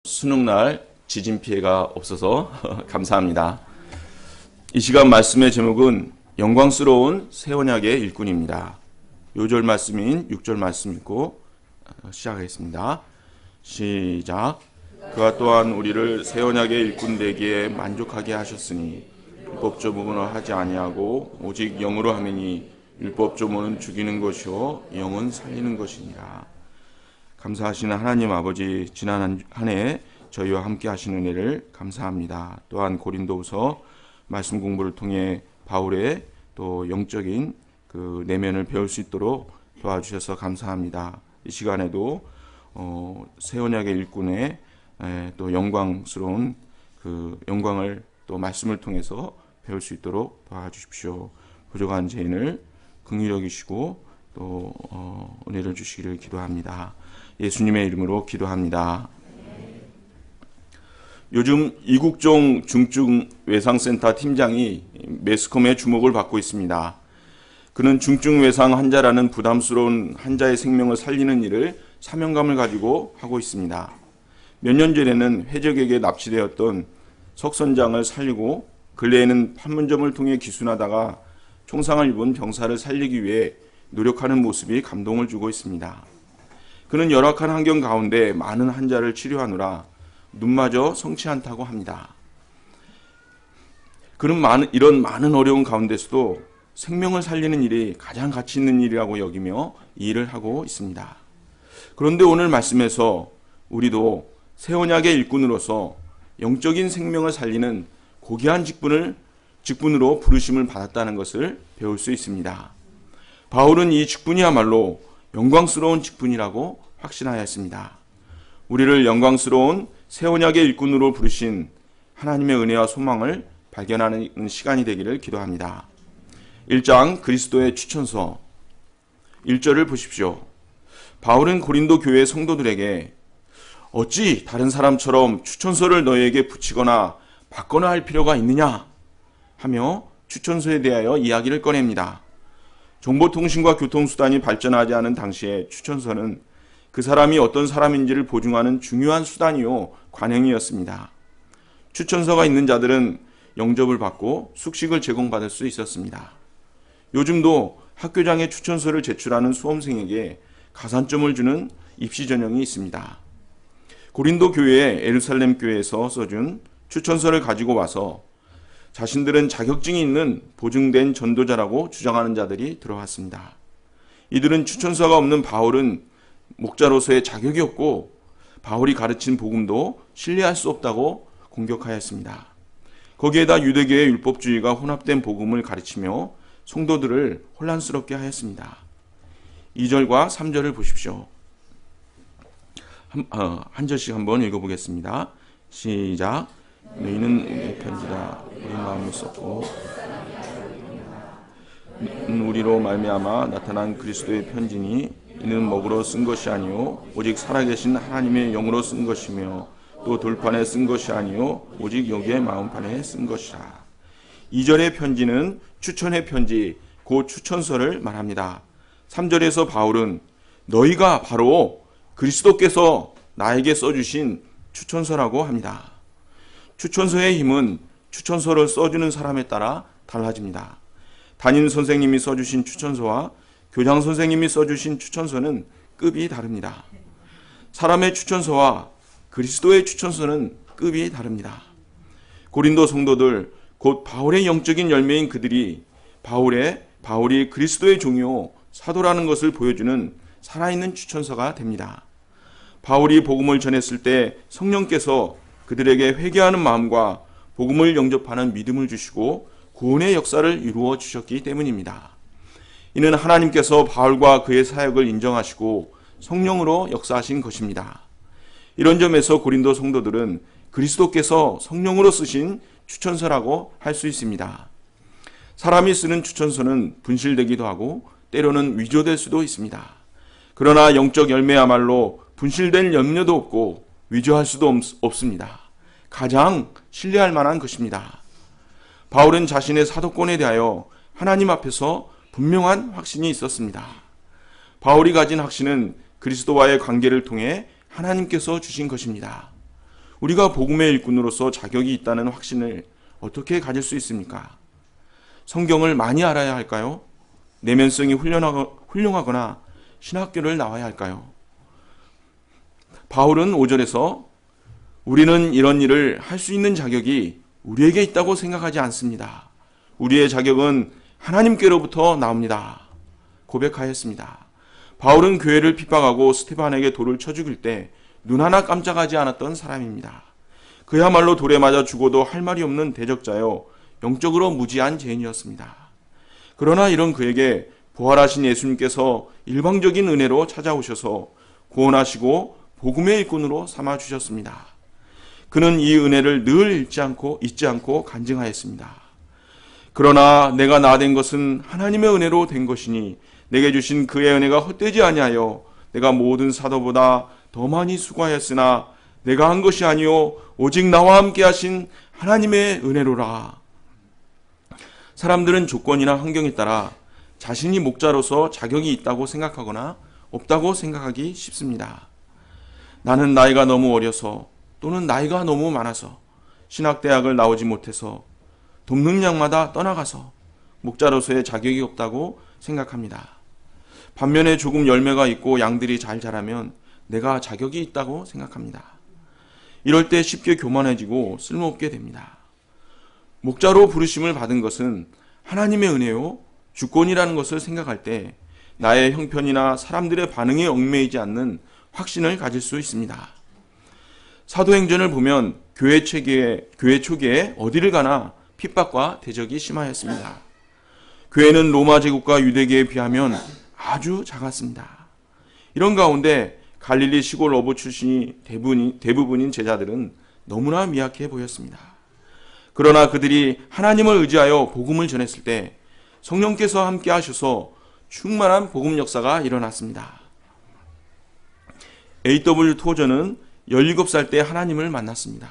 수능날 지진 피해가 없어서 감사합니다. 이 시간 말씀의 제목은 영광스러운 새 언약의 일꾼입니다. 요절 말씀인 6절 말씀 읽고 시작하겠습니다. 시작. 그가 또한 우리를 새 언약의 일꾼 되기에 만족하게 하셨으니 율법 조문을 하지 아니하고 오직 영으로 하매니 율법 조문은 죽이는 것이요 영은 살리는 것이니라. 감사하시는 하나님 아버지, 지난 한 해 저희와 함께 하시는 은혜를 감사합니다. 또한 고린도후서 말씀 공부를 통해 바울의 또 영적인 그 내면을 배울 수 있도록 도와주셔서 감사합니다. 이 시간에도 새 언약의 일꾼의 또 영광스러운 그 영광을 또 말씀을 통해서 배울 수 있도록 도와주십시오. 부족한 죄인을 긍휼히 여기시고 또 은혜를 주시기를 기도합니다. 예수님의 이름으로 기도합니다. 요즘 이국종 중증외상센터 팀장이 매스컴의 주목을 받고 있습니다. 그는 중증외상 환자라는 부담스러운 환자의 생명을 살리는 일을 사명감을 가지고 하고 있습니다. 몇 년 전에는 회적에게 납치되었던 석 선장을 살리고 근래에는 판문점을 통해 기순하다가 총상을 입은 병사를 살리기 위해 노력하는 모습이 감동을 주고 있습니다. 그는 열악한 환경 가운데 많은 환자를 치료하느라 눈마저 성치 않다고 합니다. 그는 이런 많은 어려운 가운데서도 생명을 살리는 일이 가장 가치 있는 일이라고 여기며 이 일을 하고 있습니다. 그런데 오늘 말씀에서 우리도 새 언약의 일꾼으로서 영적인 생명을 살리는 고귀한 직분으로 부르심을 받았다는 것을 배울 수 있습니다. 바울은 이 직분이야말로 영광스러운 직분이라고 확신하였습니다. 우리를 영광스러운 새 언약의 일꾼으로 부르신 하나님의 은혜와 소망을 발견하는 시간이 되기를 기도합니다. 1장 그리스도의 추천서 1절을 보십시오. 바울은 고린도 교회 성도들에게 어찌 다른 사람처럼 추천서를 너희에게 붙이거나 받거나 할 필요가 있느냐 하며 추천서에 대하여 이야기를 꺼냅니다. 정보통신과 교통수단이 발전하지 않은 당시에 추천서는 그 사람이 어떤 사람인지를 보증하는 중요한 수단이요 관행이었습니다. 추천서가 있는 자들은 영접을 받고 숙식을 제공받을 수 있었습니다. 요즘도 학교장에 추천서를 제출하는 수험생에게 가산점을 주는 입시 전형이 있습니다. 고린도 교회의 예루살렘 교회에서 써준 추천서를 가지고 와서 자신들은 자격증이 있는 보증된 전도자라고 주장하는 자들이 들어왔습니다. 이들은 추천서가 없는 바울은 목자로서의 자격이 없고 바울이 가르친 복음도 신뢰할 수 없다고 공격하였습니다. 거기에다 유대교의 율법주의가 혼합된 복음을 가르치며 성도들을 혼란스럽게 하였습니다. 2절과 3절을 보십시오. 한 절씩 한번 읽어보겠습니다. 시작. 너희는 우리의 편지라 우리 마음을 썼고 우리로 말미암아 나타난 그리스도의 편지니 이는 먹으로 쓴 것이 아니요 오직 살아계신 하나님의 영으로 쓴 것이며 또 돌판에 쓴 것이 아니요 오직 여기의 마음판에 쓴 것이라. 2절의 편지는 추천의 편지, 곧 추천서를 말합니다. 3절에서 바울은 너희가 바로 그리스도께서 나에게 써주신 추천서라고 합니다. 추천서의 힘은 추천서를 써주는 사람에 따라 달라집니다. 담임 선생님이 써주신 추천서와 교장 선생님이 써주신 추천서는 급이 다릅니다. 사람의 추천서와 그리스도의 추천서는 급이 다릅니다. 고린도 성도들, 곧 바울의 영적인 열매인 그들이 바울이 그리스도의 종이요 사도라는 것을 보여주는 살아있는 추천서가 됩니다. 바울이 복음을 전했을 때 성령께서 그들에게 회개하는 마음과 복음을 영접하는 믿음을 주시고 구원의 역사를 이루어 주셨기 때문입니다. 이는 하나님께서 바울과 그의 사역을 인정하시고 성령으로 역사하신 것입니다. 이런 점에서 고린도 성도들은 그리스도께서 성령으로 쓰신 추천서라고 할 수 있습니다. 사람이 쓰는 추천서는 분실되기도 하고 때로는 위조될 수도 있습니다. 그러나 영적 열매야말로 분실될 염려도 없고 위조할 수도 없습니다. 가장 신뢰할 만한 것입니다. 바울은 자신의 사도권에 대하여 하나님 앞에서 분명한 확신이 있었습니다. 바울이 가진 확신은 그리스도와의 관계를 통해 하나님께서 주신 것입니다. 우리가 복음의 일꾼으로서 자격이 있다는 확신을 어떻게 가질 수 있습니까? 성경을 많이 알아야 할까요? 내면성이 훌륭하거나 신학교를 나와야 할까요? 바울은 5절에서 우리는 이런 일을 할 수 있는 자격이 우리에게 있다고 생각하지 않습니다. 우리의 자격은 하나님께로부터 나옵니다. 고백하였습니다. 바울은 교회를 핍박하고 스테반에게 돌을 쳐 죽일 때 눈 하나 깜짝하지 않았던 사람입니다. 그야말로 돌에 맞아 죽어도 할 말이 없는 대적자여 영적으로 무지한 죄인이었습니다. 그러나 이런 그에게 부활하신 예수님께서 일방적인 은혜로 찾아오셔서 구원하시고 복음의 일꾼으로 삼아주셨습니다. 그는 이 은혜를 늘 잊지 않고 간증하였습니다. 그러나 내가 나 된 것은 하나님의 은혜로 된 것이니 내게 주신 그의 은혜가 헛되지 아니하여 내가 모든 사도보다 더 많이 수고하였으나 내가 한 것이 아니요 오직 나와 함께 하신 하나님의 은혜로라. 사람들은 조건이나 환경에 따라 자신이 목자로서 자격이 있다고 생각하거나 없다고 생각하기 쉽습니다. 나는 나이가 너무 어려서 또는 나이가 너무 많아서 신학대학을 나오지 못해서 돕는 양마다 떠나가서 목자로서의 자격이 없다고 생각합니다. 반면에 조금 열매가 있고 양들이 잘 자라면 내가 자격이 있다고 생각합니다. 이럴 때 쉽게 교만해지고 쓸모없게 됩니다. 목자로 부르심을 받은 것은 하나님의 은혜요, 주권이라는 것을 생각할 때 나의 형편이나 사람들의 반응에 얽매이지 않는 확신을 가질 수 있습니다. 사도행전을 보면 교회 초기에 어디를 가나 핍박과 대적이 심하였습니다. 교회는 로마 제국과 유대계에 비하면 아주 작았습니다. 이런 가운데 갈릴리 시골 어부 출신이 대부분인 제자들은 너무나 미약해 보였습니다. 그러나 그들이 하나님을 의지하여 복음을 전했을 때 성령께서 함께 하셔서 충만한 복음 역사가 일어났습니다. A.W. 토저는 17살 때 하나님을 만났습니다.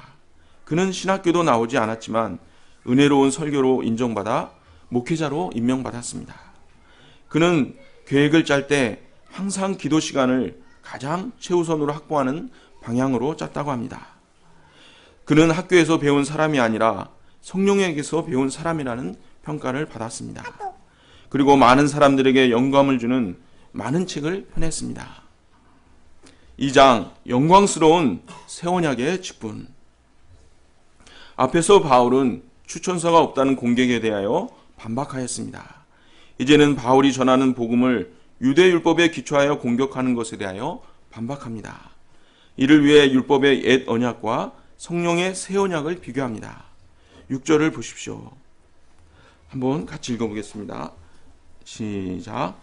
그는 신학교도 나오지 않았지만 은혜로운 설교로 인정받아 목회자로 임명받았습니다. 그는 계획을 짤 때 항상 기도 시간을 가장 최우선으로 확보하는 방향으로 짰다고 합니다. 그는 학교에서 배운 사람이 아니라 성령에게서 배운 사람이라는 평가를 받았습니다. 그리고 많은 사람들에게 영감을 주는 많은 책을 펴냈습니다. 2장 영광스러운 새 언약의 직분. 앞에서 바울은 추천서가 없다는 공격에 대하여 반박하였습니다. 이제는 바울이 전하는 복음을 유대율법에 기초하여 공격하는 것에 대하여 반박합니다. 이를 위해 율법의 옛 언약과 성령의 새 언약을 비교합니다. 6절을 보십시오. 한번 같이 읽어보겠습니다. 시작.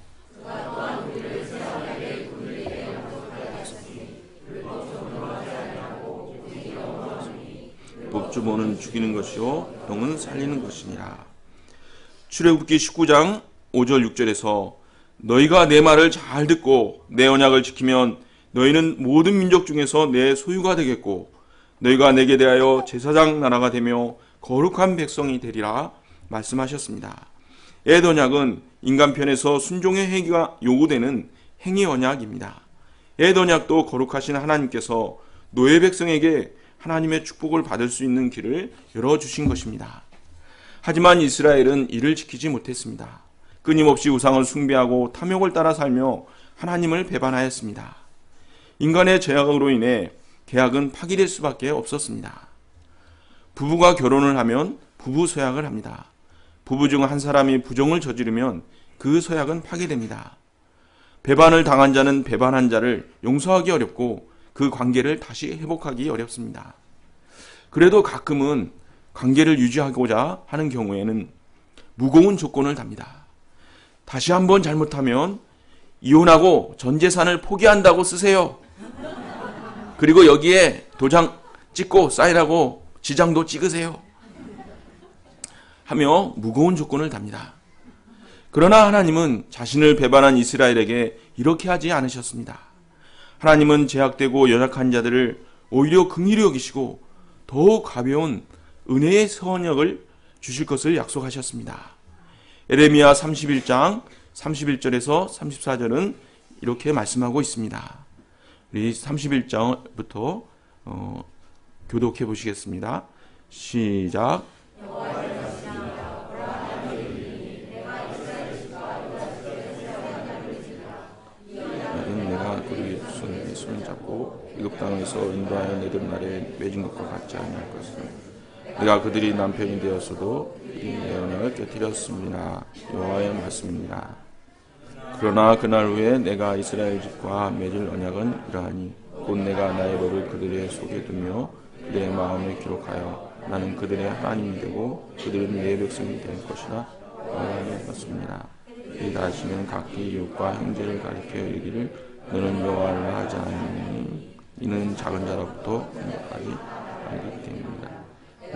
법주보는 죽이는 것이요 영은 살리는 것이니라. 출애굽기 19장 5절 6절에서 너희가 내 말을 잘 듣고 내 언약을 지키면 너희는 모든 민족 중에서 내 소유가 되겠고 너희가 내게 대하여 제사장 나라가 되며 거룩한 백성이 되리라 말씀하셨습니다. 옛 언약은 인간 편에서 순종의 행위가 요구되는 행위 언약입니다. 옛 언약도 거룩하신 하나님께서 노예 백성에게 하나님의 축복을 받을 수 있는 길을 열어주신 것입니다. 하지만 이스라엘은 이를 지키지 못했습니다. 끊임없이 우상을 숭배하고 탐욕을 따라 살며 하나님을 배반하였습니다. 인간의 죄악으로 인해 계약은 파기될 수밖에 없었습니다. 부부가 결혼을 하면 부부 서약을 합니다. 부부 중 한 사람이 부정을 저지르면 그 서약은 파기됩니다. 배반을 당한 자는 배반한 자를 용서하기 어렵고 그 관계를 다시 회복하기 어렵습니다. 그래도 가끔은 관계를 유지하고자 하는 경우에는 무거운 조건을 답니다. 다시 한번 잘못하면 이혼하고 전 재산을 포기한다고 쓰세요. 그리고 여기에 도장 찍고 사인하고 지장도 찍으세요. 하며 무거운 조건을 답니다. 그러나 하나님은 자신을 배반한 이스라엘에게 이렇게 하지 않으셨습니다. 하나님은 제약되고 연약한 자들을 오히려 긍휼히 여기시고 더욱 가벼운 은혜의 선역을 주실 것을 약속하셨습니다. 에레미야 31장 31절에서 34절은 이렇게 말씀하고 있습니다. 우리 31절부터 교독해 보시겠습니다. 시작. 내가 그의 손을 잡고 애굽 땅에서 인도하여 내던 날에 맺은 것과 같지 아니할 것은 내가 그들이 남편이 되었어도 그들이 내 언약을 깨뜨렸습니다. 여호와의 말씀입니다. 그러나 그날 후에 내가 이스라엘 집과 맺을 언약은 이러하니 곧 내가 나의 법을 그들의 속에 두며 그들의 마음에 기록하여 나는 그들의 하나님이 되고 그들은 내 백성이 될 것이라 여호와의 말씀입니다. 이 다시는 각기 이웃과 형제를 가리켜 이르기를 너는 여호와를 하지 않으니 이는 작은 자로부터 큰 자까지 알기 때문이다.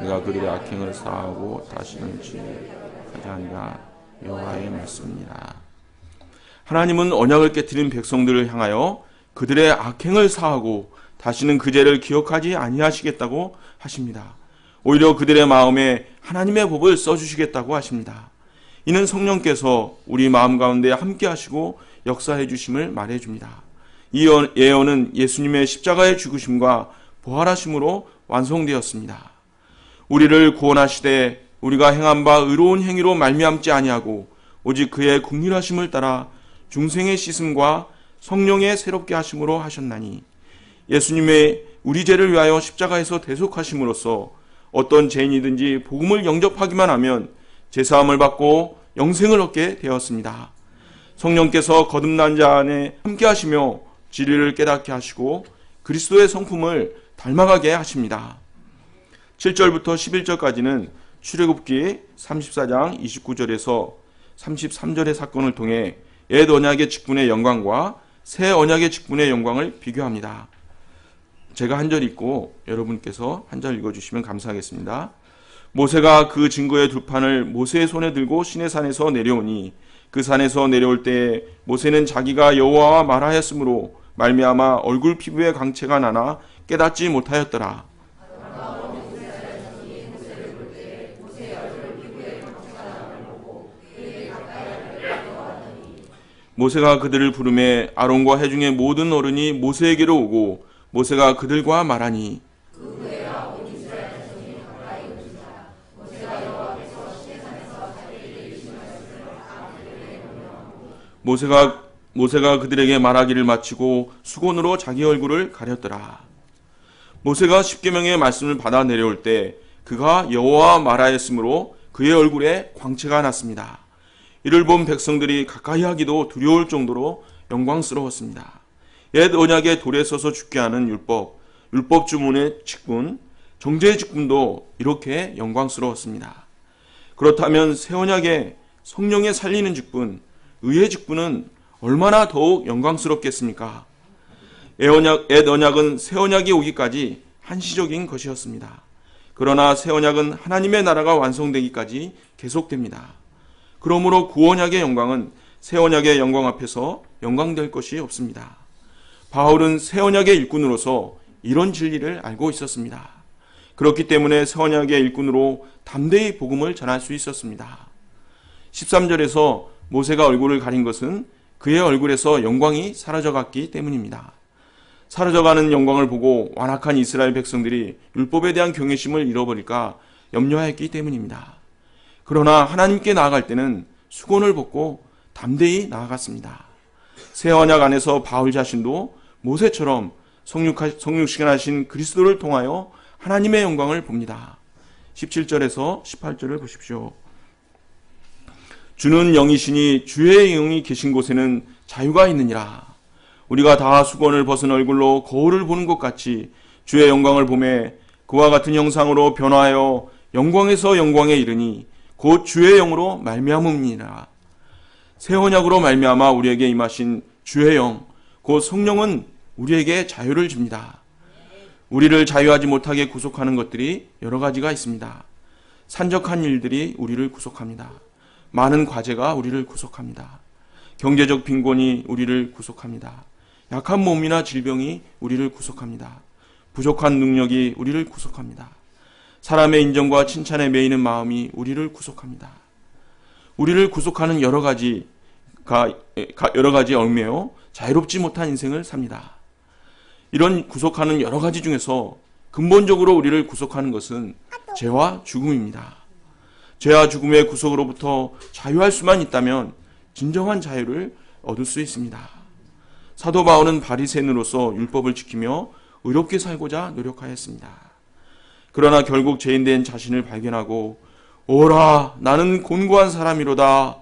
내가 그들의 악행을 사하고 다시는 지하지 아니라 여호와의 말씀입니다. 하나님은 언약을 깨뜨린 백성들을 향하여 그들의 악행을 사하고 다시는 그 죄를 기억하지 아니하시겠다고 하십니다. 오히려 그들의 마음에 하나님의 법을 써주시겠다고 하십니다. 이는 성령께서 우리 마음 가운데 함께 하시고 역사해 주심을 말해 줍니다. 이 예언은 예수님의 십자가의 죽으심과 부활하심으로 완성되었습니다. 우리를 구원하시되 우리가 행한 바 의로운 행위로 말미암지 아니하고 오직 그의 긍휼하심을 따라 중생의 씻음과 성령의 새롭게 하심으로 하셨나니 예수님의 우리 죄를 위하여 십자가에서 대속하심으로써 어떤 죄인이든지 복음을 영접하기만 하면 제사함을 받고 영생을 얻게 되었습니다. 성령께서 거듭난 자 안에 함께 하시며 진리를 깨닫게 하시고 그리스도의 성품을 닮아가게 하십니다. 7절부터 11절까지는 출애굽기 34장 29절에서 33절의 사건을 통해 옛 언약의 직분의 영광과 새 언약의 직분의 영광을 비교합니다. 제가 한 절 읽고 여러분께서 한 절 읽어주시면 감사하겠습니다. 모세가 그 증거의 두 판을 모세의 손에 들고 시내산에서 내려오니 그 산에서 내려올 때에 모세는 자기가 여호와와 말하였으므로 말미암아 얼굴 피부에 광채가 나나 깨닫지 못하였더라. 모세가 그들을 부르매 아론과 회중의 모든 어른이 모세에게로 오고 모세가 그들과 말하니 모세가 그들에게 말하기를 마치고 수건으로 자기 얼굴을 가렸더라. 모세가 십계명의 말씀을 받아 내려올 때 그가 여호와와 말하였으므로 그의 얼굴에 광채가 났습니다. 이를 본 백성들이 가까이 하기도 두려울 정도로 영광스러웠습니다. 옛 언약의 돌에 서서 죽게 하는 율법 주문의 직분, 정죄의 직분도 이렇게 영광스러웠습니다. 그렇다면 새 언약의 성령의 살리는 직분, 의의 직분은 얼마나 더욱 영광스럽겠습니까? 옛 언약은 새 언약이 오기까지 한시적인 것이었습니다. 그러나 새 언약은 하나님의 나라가 완성되기까지 계속됩니다. 그러므로 구언약의 영광은 새 언약의 영광 앞에서 영광될 것이 없습니다. 바울은 새 언약의 일꾼으로서 이런 진리를 알고 있었습니다. 그렇기 때문에 새 언약의 일꾼으로 담대히 복음을 전할 수 있었습니다. 13절에서 모세가 얼굴을 가린 것은 그의 얼굴에서 영광이 사라져갔기 때문입니다. 사라져가는 영광을 보고 완악한 이스라엘 백성들이 율법에 대한 경외심을 잃어버릴까 염려하였기 때문입니다. 그러나 하나님께 나아갈 때는 수건을 벗고 담대히 나아갔습니다. 새 언약 안에서 바울 자신도 모세처럼 성육신하신 그리스도를 통하여 하나님의 영광을 봅니다. 17절에서 18절을 보십시오. 주는 영이시니 주의 영이 계신 곳에는 자유가 있느니라. 우리가 다 수건을 벗은 얼굴로 거울을 보는 것 같이 주의 영광을 보매 그와 같은 형상으로 변화하여 영광에서 영광에 이르니 곧 주의 영으로 말미암음이니라. 새 언약으로 말미암아 우리에게 임하신 주의 영, 곧 성령은 우리에게 자유를 줍니다. 우리를 자유하지 못하게 구속하는 것들이 여러 가지가 있습니다. 산적한 일들이 우리를 구속합니다. 많은 과제가 우리를 구속합니다. 경제적 빈곤이 우리를 구속합니다. 약한 몸이나 질병이 우리를 구속합니다. 부족한 능력이 우리를 구속합니다. 사람의 인정과 칭찬에 매이는 마음이 우리를 구속합니다. 우리를 구속하는 여러 가지 얽매여 자유롭지 못한 인생을 삽니다. 이런 구속하는 여러 가지 중에서 근본적으로 우리를 구속하는 것은 죄와 죽음입니다. 죄와 죽음의 구속으로부터 자유할 수만 있다면 진정한 자유를 얻을 수 있습니다. 사도 바울은 바리새인으로서 율법을 지키며 의롭게 살고자 노력하였습니다. 그러나 결국 죄인된 자신을 발견하고 오라 나는 곤고한 사람이로다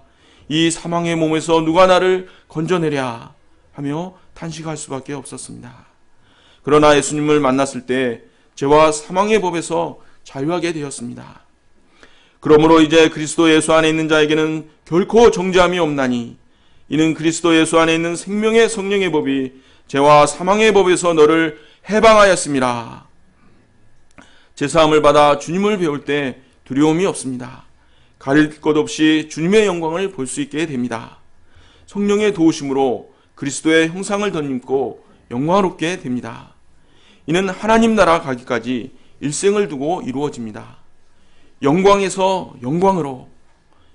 이 사망의 몸에서 누가 나를 건져내랴 하며 탄식할 수밖에 없었습니다. 그러나 예수님을 만났을 때 죄와 사망의 법에서 자유하게 되었습니다. 그러므로 이제 그리스도 예수 안에 있는 자에게는 결코 정죄함이 없나니 이는 그리스도 예수 안에 있는 생명의 성령의 법이 죄와 사망의 법에서 너를 해방하였습니다. 제사함을 받아 주님을 배울 때 두려움이 없습니다. 가릴 것 없이 주님의 영광을 볼 수 있게 됩니다. 성령의 도우심으로 그리스도의 형상을 덧입고 영광롭게 됩니다. 이는 하나님 나라 가기까지 일생을 두고 이루어집니다. 영광에서 영광으로,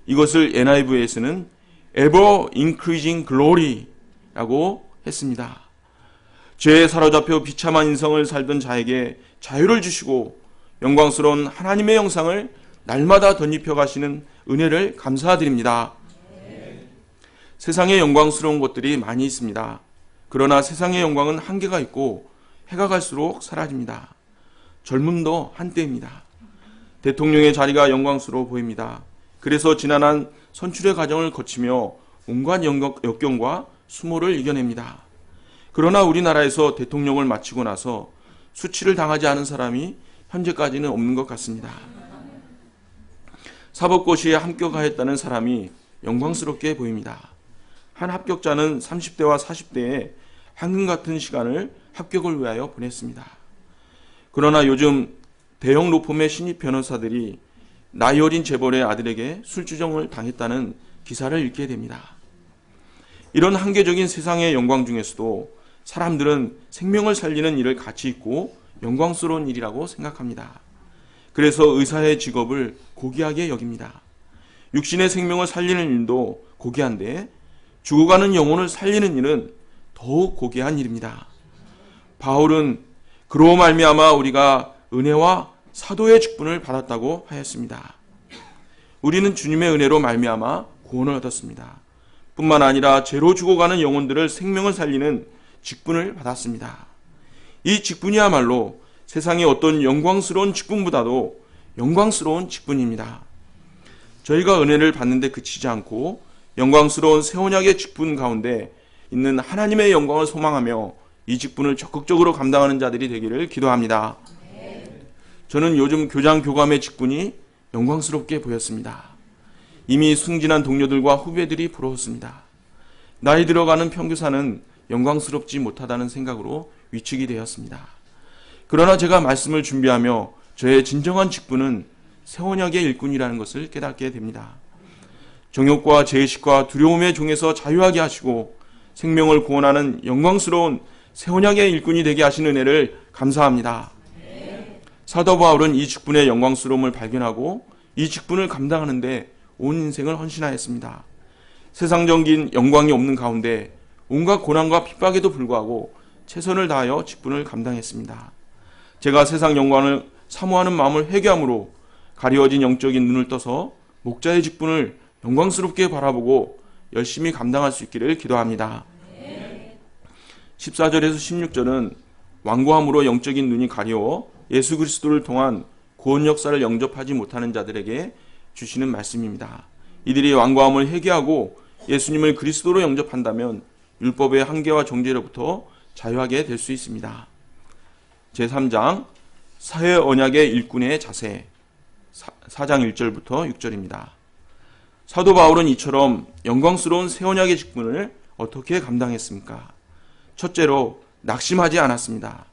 이것을 NIV에서는 ever increasing glory라고 했습니다. 죄에 사로잡혀 비참한 인생을 살던 자에게 자유를 주시고 영광스러운 하나님의 형상을 날마다 덧입혀 가시는 은혜를 감사드립니다. 세상에 영광스러운 것들이 많이 있습니다. 그러나 세상의 영광은 한계가 있고 해가 갈수록 사라집니다. 젊음도 한때입니다. 대통령의 자리가 영광스러워 보입니다. 그래서 지난한 선출의 과정을 거치며 온갖 역경과 수모를 이겨냅니다. 그러나 우리나라에서 대통령을 마치고 나서 수치를 당하지 않은 사람이 현재까지는 없는 것 같습니다. 사법고시에 합격하였다는 사람이 영광스럽게 보입니다. 한 합격자는 30대와 40대에 한금 같은 시간을 합격을 위하여 보냈습니다. 그러나 요즘 대형 로펌의 신입 변호사들이 나이 어린 재벌의 아들에게 술주정을 당했다는 기사를 읽게 됩니다. 이런 한계적인 세상의 영광 중에서도 사람들은 생명을 살리는 일을 가치 있고 영광스러운 일이라고 생각합니다. 그래서 의사의 직업을 고귀하게 여깁니다. 육신의 생명을 살리는 일도 고귀한데 죽어가는 영혼을 살리는 일은 더욱 고귀한 일입니다. 바울은 그로 말미암아 우리가 은혜와 사도의 직분을 받았다고 하였습니다. 우리는 주님의 은혜로 말미암아 구원을 얻었습니다. 뿐만 아니라 죄로 죽어가는 영혼들을 생명을 살리는 직분을 받았습니다. 이 직분이야말로 세상의 어떤 영광스러운 직분보다도 영광스러운 직분입니다. 저희가 은혜를 받는데 그치지 않고 영광스러운 새 언약의 직분 가운데 있는 하나님의 영광을 소망하며 이 직분을 적극적으로 감당하는 자들이 되기를 기도합니다. 저는 요즘 교장 교감의 직분이 영광스럽게 보였습니다. 이미 승진한 동료들과 후배들이 부러웠습니다. 나이 들어가는 평교사는 영광스럽지 못하다는 생각으로 위축이 되었습니다. 그러나 제가 말씀을 준비하며 저의 진정한 직분은 새 언약의 일꾼이라는 것을 깨닫게 됩니다. 정욕과 죄의식과 두려움의 종에서 자유하게 하시고 생명을 구원하는 영광스러운 새 언약의 일꾼이 되게 하신 은혜를 감사합니다. 사도 바울은 이 직분의 영광스러움을 발견하고 이 직분을 감당하는데 온 인생을 헌신하였습니다. 세상적인 영광이 없는 가운데 온갖 고난과 핍박에도 불구하고 최선을 다하여 직분을 감당했습니다. 제가 세상 영광을 사모하는 마음을 회개함으로 가리워진 영적인 눈을 떠서 목자의 직분을 영광스럽게 바라보고 열심히 감당할 수 있기를 기도합니다. 14절에서 16절은 완고함으로 영적인 눈이 가려워 예수 그리스도를 통한 구원 역사를 영접하지 못하는 자들에게 주시는 말씀입니다. 이들이 완고함을 회개하고 예수님을 그리스도로 영접한다면 율법의 한계와 정죄로부터 자유하게 될 수 있습니다. 제3장 새 언약의 일꾼의 자세 4장 1절부터 6절입니다. 사도 바울은 이처럼 영광스러운 새 언약의 직분을 어떻게 감당했습니까? 첫째로 낙심하지 않았습니다.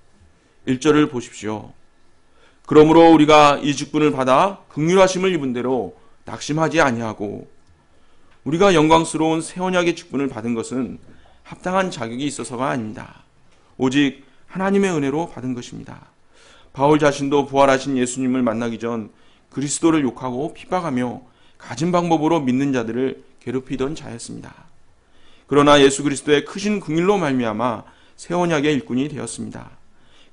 1절을 보십시오. 그러므로 우리가 이 직분을 받아 긍휼하심을 입은 대로 낙심하지 아니하고, 우리가 영광스러운 새 언약의 직분을 받은 것은 합당한 자격이 있어서가 아닙니다. 오직 하나님의 은혜로 받은 것입니다. 바울 자신도 부활하신 예수님을 만나기 전 그리스도를 욕하고 핍박하며 가진 방법으로 믿는 자들을 괴롭히던 자였습니다. 그러나 예수 그리스도의 크신 긍휼로 말미암아 새 언약의 일꾼이 되었습니다.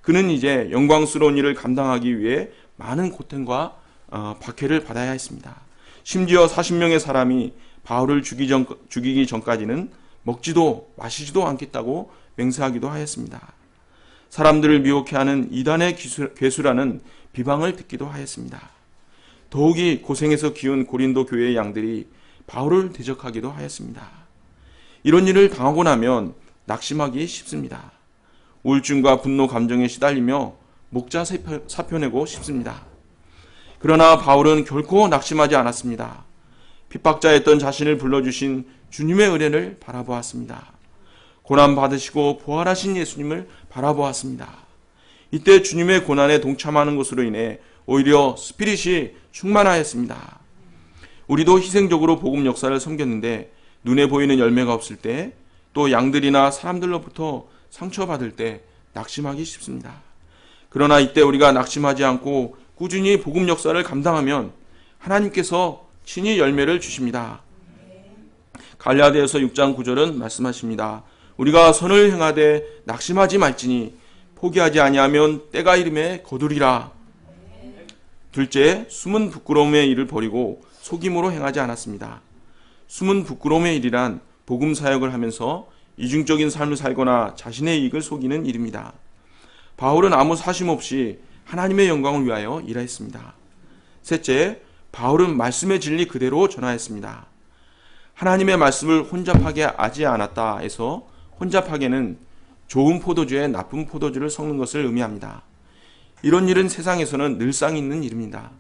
그는 이제 영광스러운 일을 감당하기 위해 많은 고통과 박해를 받아야 했습니다. 심지어 40명의 사람이 바울을 죽이기 전까지는 먹지도 마시지도 않겠다고 맹세하기도 하였습니다. 사람들을 미혹해하는 이단의 괴수라는 비방을 듣기도 하였습니다. 더욱이 고생해서 키운 고린도 교회의 양들이 바울을 대적하기도 하였습니다. 이런 일을 당하고 나면 낙심하기 쉽습니다. 우울증과 분노 감정에 시달리며 목자 사표내고 싶습니다. 그러나 바울은 결코 낙심하지 않았습니다. 핍박자였던 자신을 불러주신 주님의 은혜를 바라보았습니다. 고난받으시고 부활하신 예수님을 바라보았습니다. 이때 주님의 고난에 동참하는 것으로 인해 오히려 스피릿이 충만하였습니다. 우리도 희생적으로 복음 역사를 섬겼는데 눈에 보이는 열매가 없을 때, 또 양들이나 사람들로부터 상처받을 때 낙심하기 쉽습니다. 그러나 이때 우리가 낙심하지 않고 꾸준히 복음 역사를 감당하면 하나님께서 친히 열매를 주십니다. 갈라디아서 6장 9절은 말씀하십니다. 우리가 선을 행하되 낙심하지 말지니 포기하지 아니하면 때가 이름에 거두리라. 둘째, 숨은 부끄러움의 일을 버리고 속임으로 행하지 않았습니다. 숨은 부끄러움의 일이란 복음 사역을 하면서 이중적인 삶을 살거나 자신의 이익을 속이는 일입니다. 바울은 아무 사심 없이 하나님의 영광을 위하여 일하였습니다. 셋째, 바울은 말씀의 진리 그대로 전하였습니다. 하나님의 말씀을 혼잡하게 하지 않았다 해서 혼잡하게는 좋은 포도주에 나쁜 포도주를 섞는 것을 의미합니다. 이런 일은 세상에서는 늘상 있는 일입니다.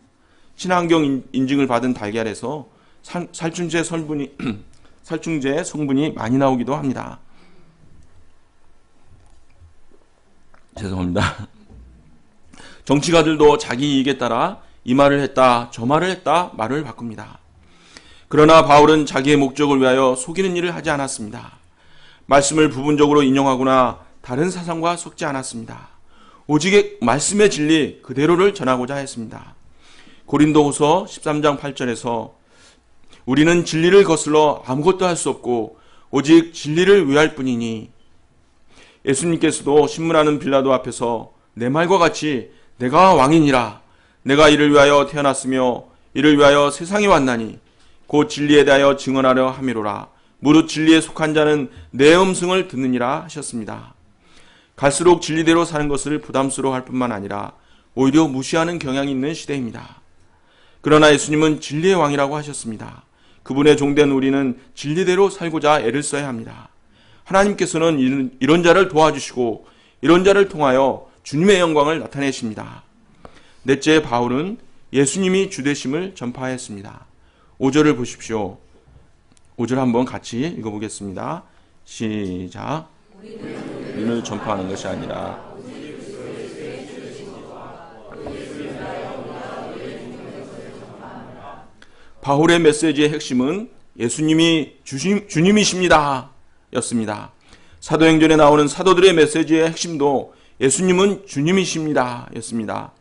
친환경 인증을 받은 달걀에서 살충제 성분이 많이 나오기도 합니다. 죄송합니다. 정치가들도 자기 이익에 따라 이 말을 했다, 저 말을 했다, 말을 바꿉니다. 그러나 바울은 자기의 목적을 위하여 속이는 일을 하지 않았습니다. 말씀을 부분적으로 인용하거나 다른 사상과 섞지 않았습니다. 오직 말씀의 진리 그대로를 전하고자 했습니다. 고린도후서 13장 8절에서 우리는 진리를 거슬러 아무것도 할 수 없고 오직 진리를 위할 뿐이니, 예수님께서도 신문하는 빌라도 앞에서 내 말과 같이 내가 왕이니라, 내가 이를 위하여 태어났으며 이를 위하여 세상에 왔나니 곧 진리에 대하여 증언하려 함이로라. 무릇 진리에 속한 자는 내 음성을 듣느니라 하셨습니다. 갈수록 진리대로 사는 것을 부담스러워할 뿐만 아니라 오히려 무시하는 경향이 있는 시대입니다. 그러나 예수님은 진리의 왕이라고 하셨습니다. 그분의 종된 우리는 진리대로 살고자 애를 써야 합니다. 하나님께서는 이런 자를 도와주시고 이런 자를 통하여 주님의 영광을 나타내십니다. 넷째, 바울은 예수님이 주되심을 전파했습니다. 5절을 보십시오. 5절 한번 같이 읽어보겠습니다. 시작. 우리는 전파하는 것이 아니라 바울의 메시지의 핵심은 예수님이 주님이십니다 였습니다. 사도행전에 나오는 사도들의 메시지의 핵심도 예수님은 주님이십니다 였습니다.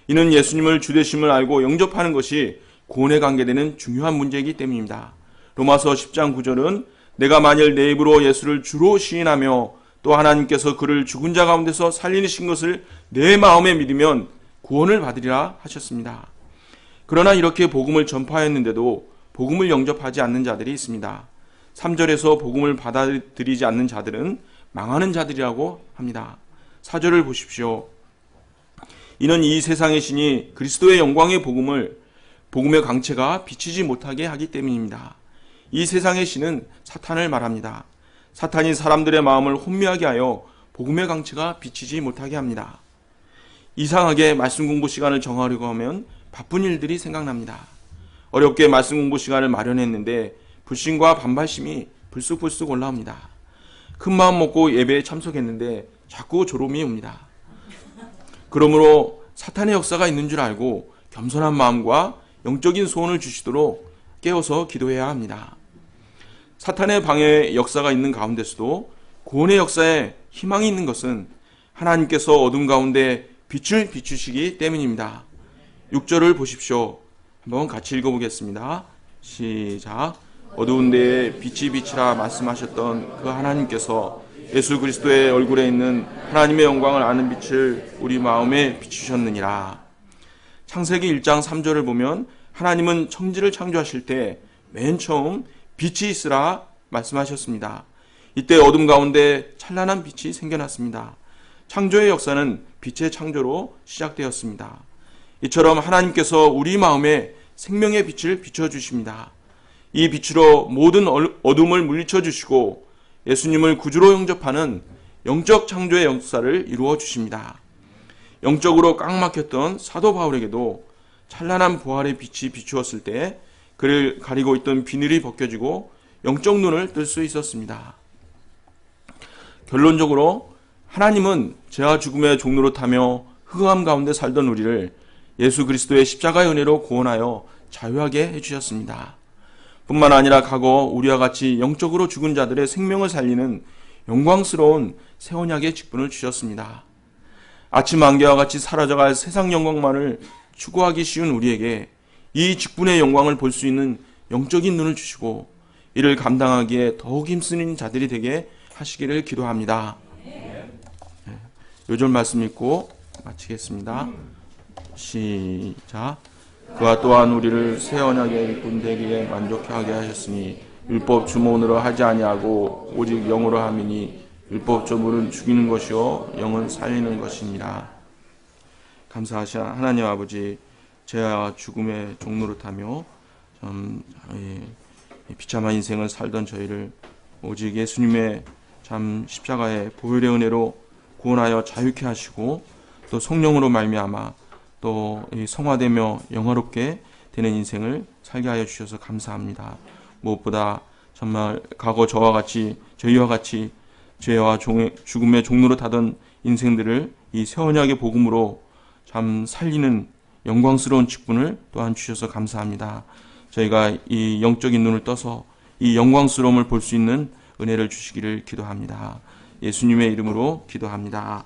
이는 예수님을 주되심을 알고 영접하는 것이 구원에 관계되는 중요한 문제이기 때문입니다. 로마서 10장 9절은 내가 만일 내 입으로 예수를 주로 시인하며 또 하나님께서 그를 죽은 자 가운데서 살리신 것을 내 마음에 믿으면 구원을 받으리라 하셨습니다. 그러나 이렇게 복음을 전파했는데도 복음을 영접하지 않는 자들이 있습니다. 3절에서 복음을 받아들이지 않는 자들은 망하는 자들이라고 합니다. 4절을 보십시오. 이는 이 세상의 신이 그리스도의 영광의 복음의 광채가 비치지 못하게 하기 때문입니다. 이 세상의 신은 사탄을 말합니다. 사탄이 사람들의 마음을 혼미하게 하여 복음의 광채가 비치지 못하게 합니다. 이상하게 말씀 공부 시간을 정하려고 하면 바쁜 일들이 생각납니다. 어렵게 말씀 공부 시간을 마련했는데 불신과 반발심이 불쑥불쑥 올라옵니다. 큰 마음 먹고 예배에 참석했는데 자꾸 졸음이 옵니다. 그러므로 사탄의 역사가 있는 줄 알고 겸손한 마음과 영적인 소원을 주시도록 깨워서 기도해야 합니다. 사탄의 방해의 역사가 있는 가운데서도 구원의 역사에 희망이 있는 것은 하나님께서 어둠 가운데 빛을 비추시기 때문입니다. 6절을 보십시오. 한번 같이 읽어보겠습니다. 시작. 어두운 데에 빛이 비치라 말씀하셨던 그 하나님께서 예수 그리스도의 얼굴에 있는 하나님의 영광을 아는 빛을 우리 마음에 비추셨느니라. 창세기 1장 3절을 보면 하나님은 천지를 창조하실 때 맨 처음 빛이 있으라 말씀하셨습니다. 이때 어둠 가운데 찬란한 빛이 생겨났습니다. 창조의 역사는 빛의 창조로 시작되었습니다. 이처럼 하나님께서 우리 마음에 생명의 빛을 비춰주십니다. 이 빛으로 모든 어둠을 물리쳐 주시고 예수님을 구주로 영접하는 영적 창조의 역사를 이루어 주십니다. 영적으로 꽉 막혔던 사도 바울에게도 찬란한 부활의 빛이 비추었을 때 그를 가리고 있던 비늘이 벗겨지고 영적 눈을 뜰 수 있었습니다. 결론적으로 하나님은 죄와 죽음의 종로로 타며 흑암 가운데 살던 우리를 예수 그리스도의 십자가의 은혜로 구원하여 자유하게 해주셨습니다. 뿐만 아니라 과거 우리와 같이 영적으로 죽은 자들의 생명을 살리는 영광스러운 새 언약의 직분을 주셨습니다. 아침 안개와 같이 사라져갈 세상 영광만을 추구하기 쉬운 우리에게 이 직분의 영광을 볼 수 있는 영적인 눈을 주시고 이를 감당하기에 더욱 힘쓰는 자들이 되게 하시기를 기도합니다. 요절 말씀 읽고 마치겠습니다. 시작. 그와 또한 우리를 새 언약의 일꾼 되기에 만족하게 하셨으니 율법 주문으로 하지 아니하고 오직 영으로 함이니 율법 주문은 죽이는 것이요 영은 살리는 것이니라. 감사하시나 하나님 아버지, 죄와 죽음의 종로를 타며 비참한 인생을 살던 저희를 오직 예수님의 참 십자가의 보혈의 은혜로 구원하여 자유케 하시고 또 성령으로 말미암아 또 성화되며 영화롭게 되는 인생을 살게 하여 주셔서 감사합니다. 무엇보다 정말 과거 저희와 같이 죄와 죽음의 종로로 타던 인생들을 이 새 언약의 복음으로 참 살리는 영광스러운 직분을 또한 주셔서 감사합니다. 저희가 이 영적인 눈을 떠서 이 영광스러움을 볼 수 있는 은혜를 주시기를 기도합니다. 예수님의 이름으로 기도합니다.